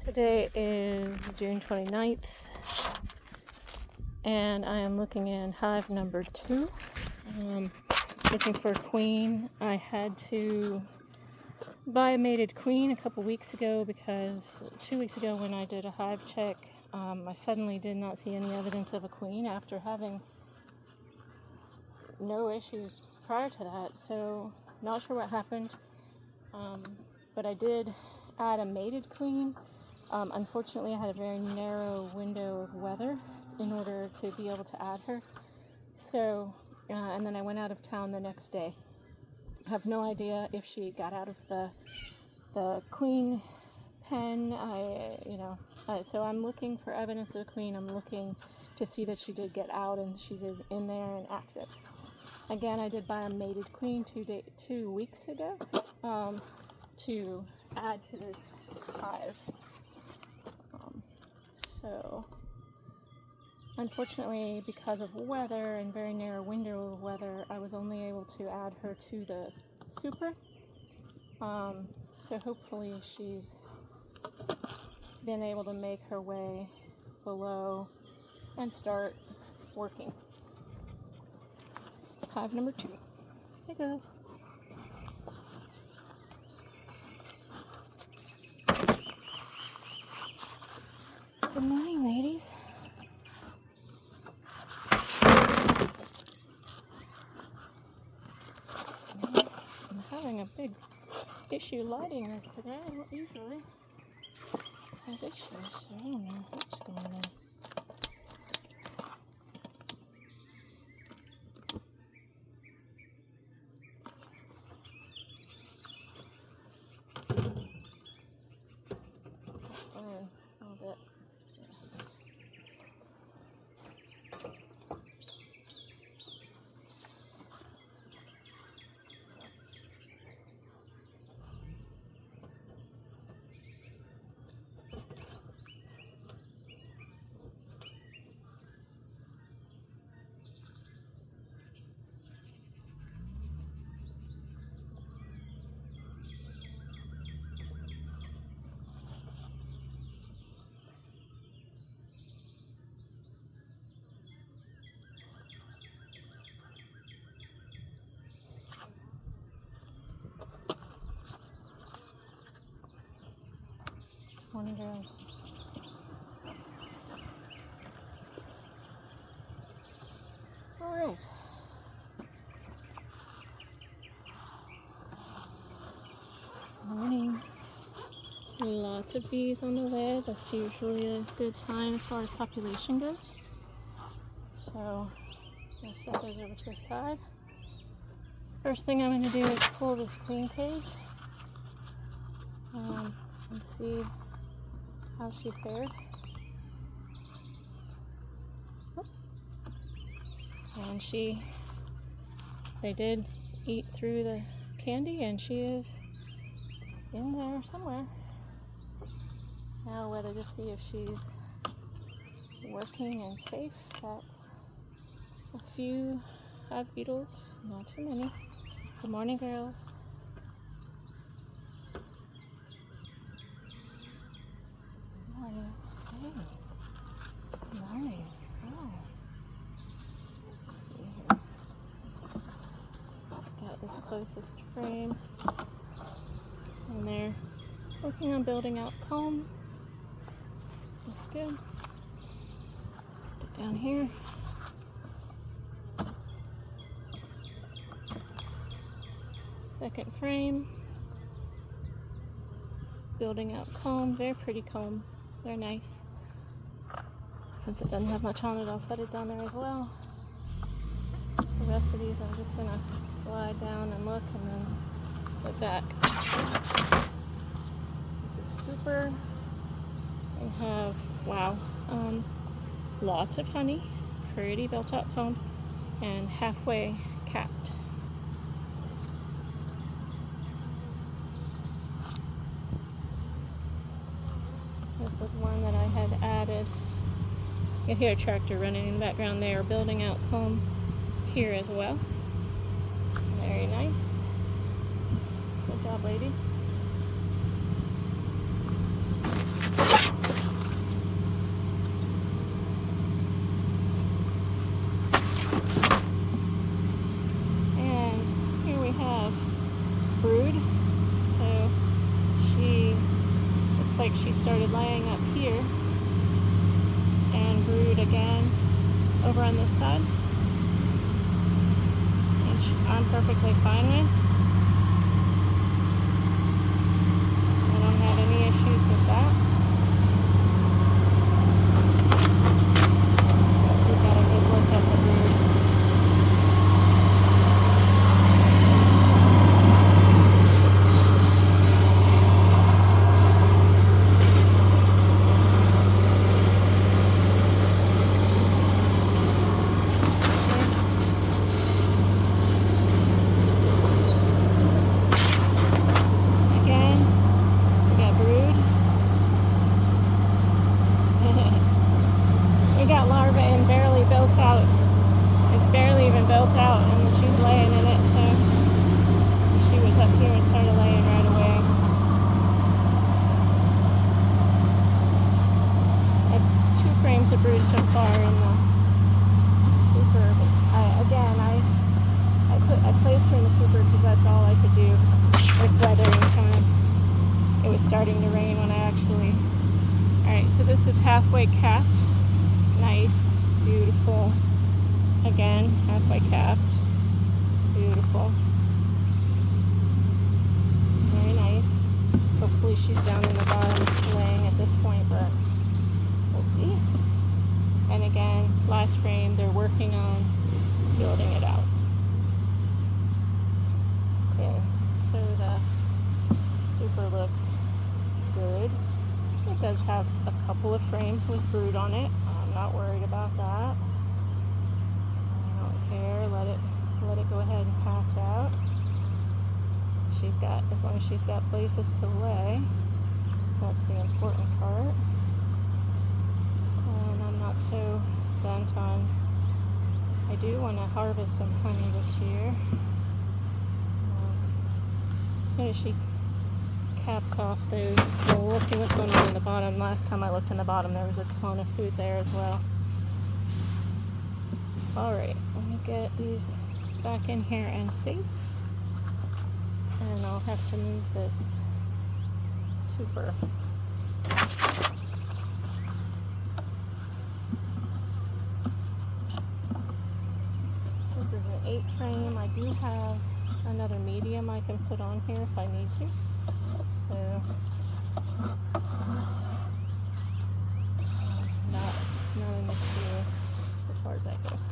Today is June 29th, and I am looking in hive number 2, looking for a queen. I had to buy a mated queen a couple weeks ago because 2 weeks ago when I did a hive check, I suddenly did not see any evidence of a queen after having no issues prior to that. So not sure what happened, but I did add a mated queen. Unfortunately, I had a very narrow window of weather in order to be able to add her. So, and then I went out of town the next day. I have no idea if she got out of the queen pen. So I'm looking for evidence of a queen. I'm looking to see that she did get out and she's in there and active. Again, I did buy a mated queen 2 weeks ago to add to this hive. So, unfortunately, because of weather and very narrow window of weather, I was only able to add her to the super. So hopefully she's been able to make her way below and start working. Hive number 2. Hey guys. Good morning, ladies. I'm having a big issue lighting this today. I don't usually have issues, so I don't know what's going on. A little bit. Morning, girls. All right. Morning. Lots of bees on the way. That's usually a good sign as far as population goes. So, I'm going to set those over to the side. First thing I'm going to do is pull this queen cage and see how she fared. And they did eat through the candy, and she is in there somewhere. Now, whether to see if she's working and safe, that's a few hive beetles, not too many. Good morning, girls. Good morning. Hey. Good morning. Oh. Let's see here. Got this closest frame. And they're working on building out comb. That's good. Let's get down here. Second frame. Building out comb. Very pretty comb. They're nice. Since it doesn't have much on it, I'll set it down there as well. The rest of these I'm just going to slide down and look and then put back. This is super. I have, lots of honey, pretty built up comb, and halfway capped. This was one that I had added. You hear a tractor running in the background. They are building out comb here as well. Very nice. Good job, ladies. like she started laying up here and brood again over on this side, which I'm perfectly fine with. I don't have any issues with that. We've got a good look at the brood. Built out, and she's laying in it, so she was up here and started laying right away. That's 2 frames of brood so far in the super. I placed her in the super because that's all I could do with weathering time. It was starting to rain when I actually. Alright, so this is halfway capped. Nice, beautiful. Again, halfway capped. Beautiful. Very nice. Hopefully she's down in the bottom laying at this point, but we'll see. And again, last frame, they're working on building it out. Okay, so the super looks good. It does have a couple of frames with brood on it. I'm not worried about that. Let it go ahead and hatch out. As long as she's got places to lay, that's the important part. And I'm not so bent on. I do want to harvest some honey this year. As soon as she caps off those, well, we'll see what's going on in the bottom. Last time I looked in the bottom, there was a ton of food there as well. Alright, let me get these back in here and safe. And I'll have to move this super. This is an 8 frame. I do have another medium I can put on here if I need to. So, not an issue as far as that goes.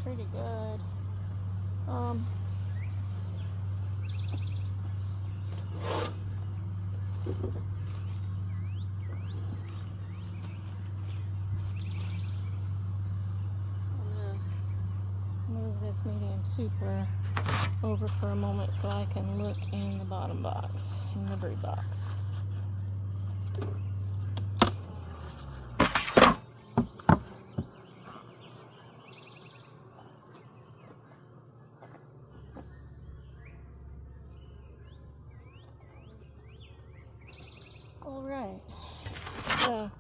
Pretty good. Move this medium super over for a moment so I can look in the bottom box, in the brood box. Alright, so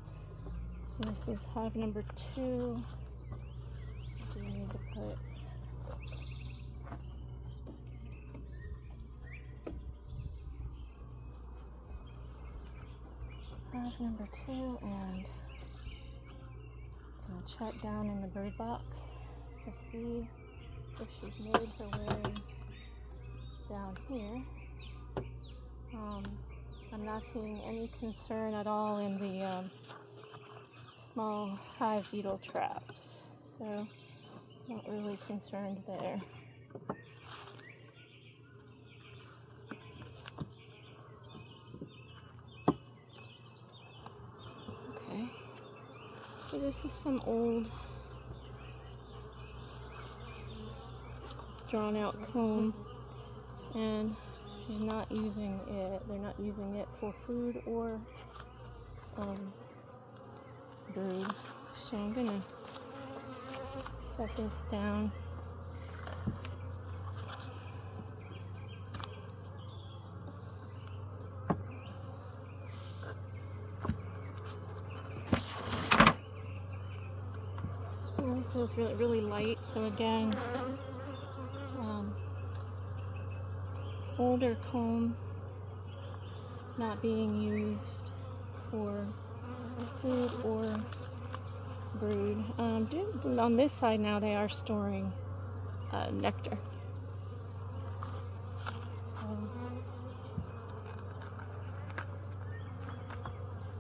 this is hive number 2. I do need to put hive number 2, and I'm going to check down in the bird box to see if she's made her way down here. I'm not seeing any concern at all in the small hive beetle traps, so not really concerned there. Okay, so this is some old drawn out comb, and she's not using it. They're not using it for food or brood. So I'm gonna set this down. And this is really light, so again, older comb, not being used for food or brood. On this side now they are storing nectar.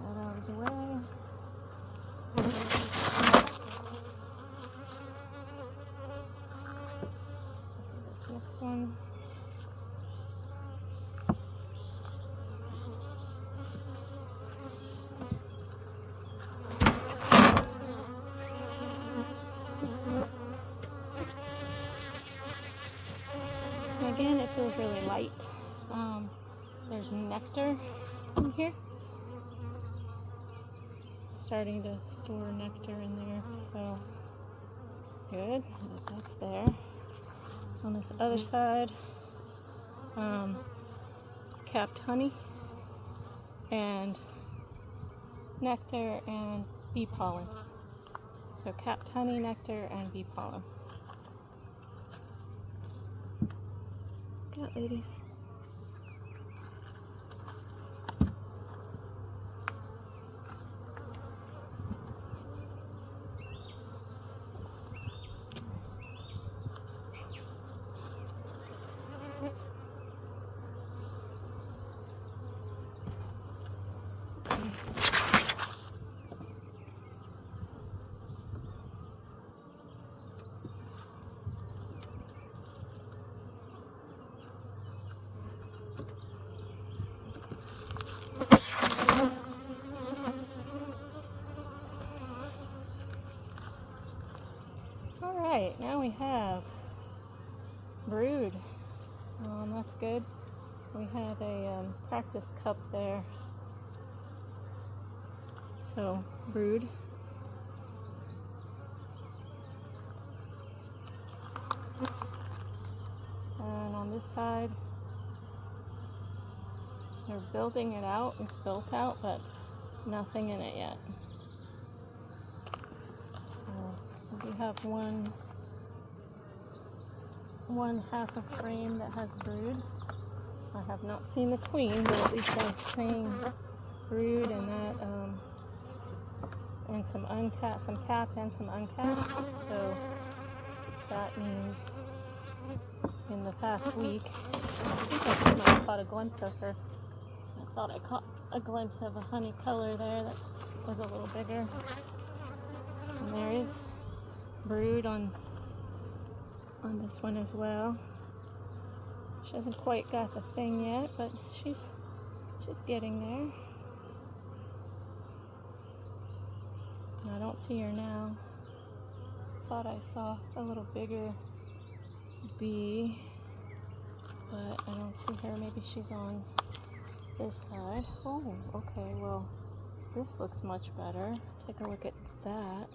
That out of the way. This next one. Again, it feels really light. There's nectar in here. Starting to store nectar in there, so good. That's there. On this other side, capped honey and nectar and bee pollen. So capped honey, nectar, and bee pollen. Got ladies. Alright, now we have brood. That's good. We have a practice cup there. So, brood. And on this side, they're building it out. It's built out, but nothing in it yet. So, we have one half a frame that has brood. I have not seen the queen, but at least I'm seeing brood and that, and some uncapped, some capped and some uncapped. So that means in the past week, I think I caught a glimpse of her. I thought I caught a glimpse of a honey color there that was a little bigger. And there is brood on this one as well. She hasn't quite got the thing yet, but she's getting there. I don't see her now. Thought I saw a little bigger bee, but I don't see her. Maybe she's on this side. Oh, okay, well, this looks much better. Take a look at that.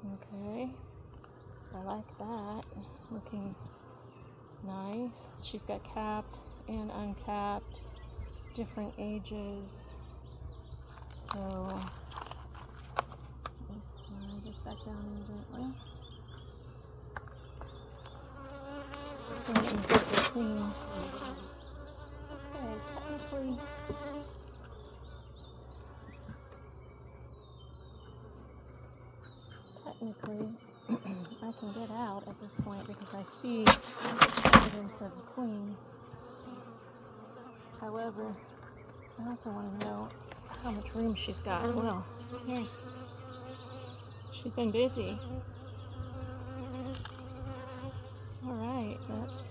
Okay, I like that. Looking nice. She's got capped and uncapped, different ages. So, just back down in gently. And get the queen. Okay, technically, I can get out at this point because I see evidence of the queen. However, I also want to know how much room she's got. Well, she's been busy. Alright, that's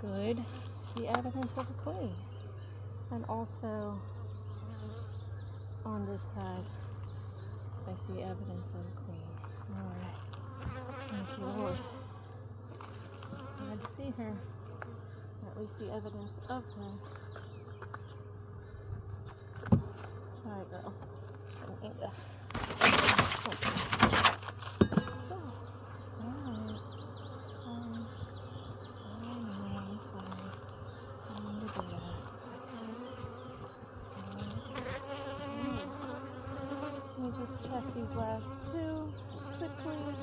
good. See evidence of a queen. And also, on this side, I see evidence of a queen. Alright. Thank you, Lord. Glad to see her. Or at least see evidence of her. Sorry, girls. I need to. Just check these last two quickly.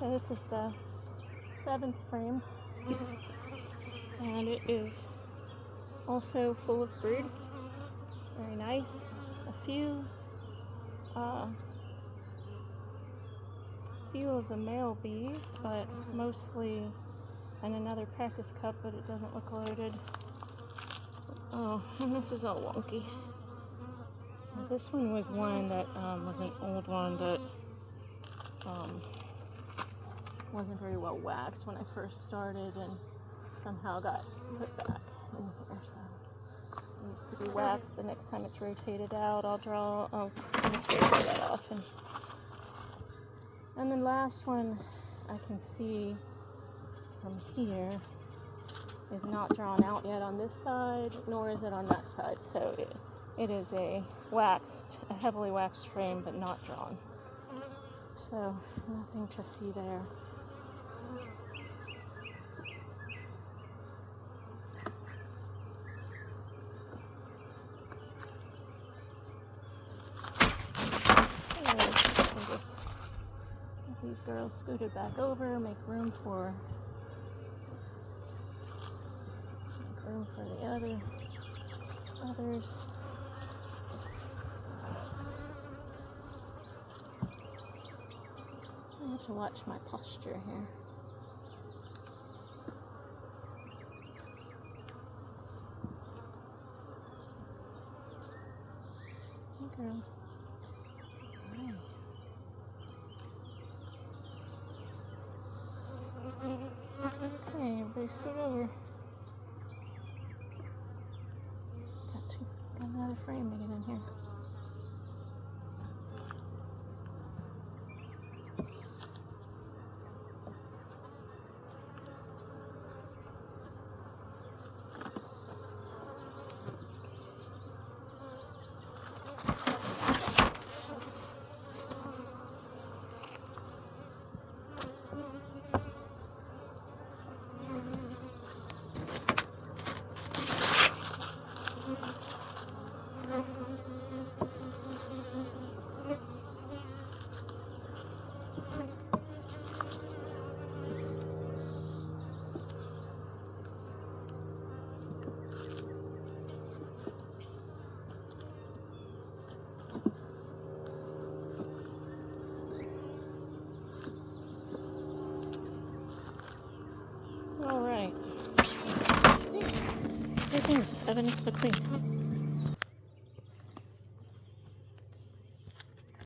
So this is the 7th frame, and it is also full of brood. Very nice. A few of the male bees, but mostly in another practice cup, but it doesn't look loaded. Oh, and this is all wonky. This one was one that was an old one that wasn't very well waxed when I first started, and somehow got put back in here. So it needs to be waxed. The next time it's rotated out, I'll just rotate that off. And then last one I can see from here is not drawn out yet on this side, nor is it on that side. So it is a heavily waxed frame, but not drawn. So nothing to see there. These girls scooted back over, make room for the others. I have to watch my posture here. Hey, girls. Hi. Okay, everybody scoot over. Got another frame to get in here. All right. Here things, evidence of a queen.